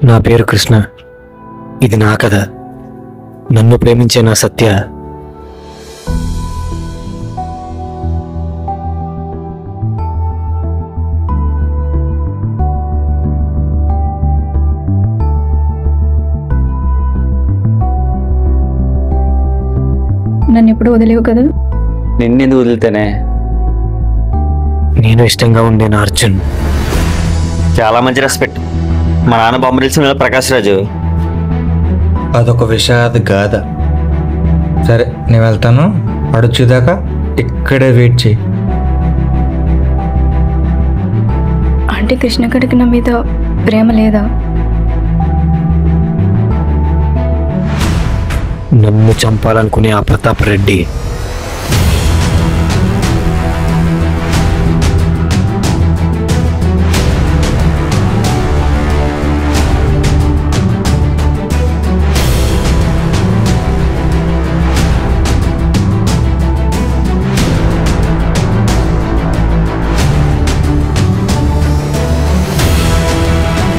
నా పేరు కృష్ణ. ఇది నా కథ. నన్ను ప్రేమించే నా సత్య నన్ను ఎప్పుడు వదిలేవు కదా? నిన్నెందుకు వదిలితేనే? నేను ఇష్టంగా ఉండే నా అర్జున్. చాలా మంచి రెస్పెక్ట్. మా నాన్న బొమ్మ తెలిసిన ప్రకాష్ రాజు. అదొక విషాద గాథ. సరే నేను వెళ్తాను, అడొచ్చేదాకా ఇక్కడే వెయిట్ చేయి. అంటే కృష్ణగడికి నా మీద ప్రేమ లేదా? నన్ను చంపాలనుకునే ఆ ప్రతాప్ రెడ్డి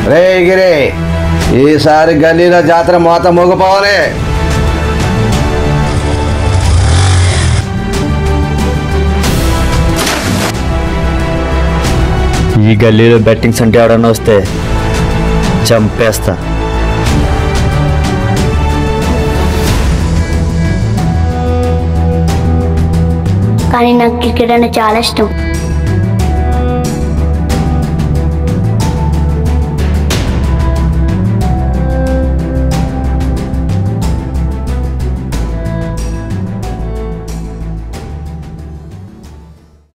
రే గిరి, ఈసారి గల్లీలో జాతర మోత మోగపోవాలి. ఈ గల్లీలో బెట్టింగ్స్ అంటే ఎవడన్నా వస్తే చంపేస్తా. కానీ నాకు క్రికెట్ అంటే చాలా ఇష్టం.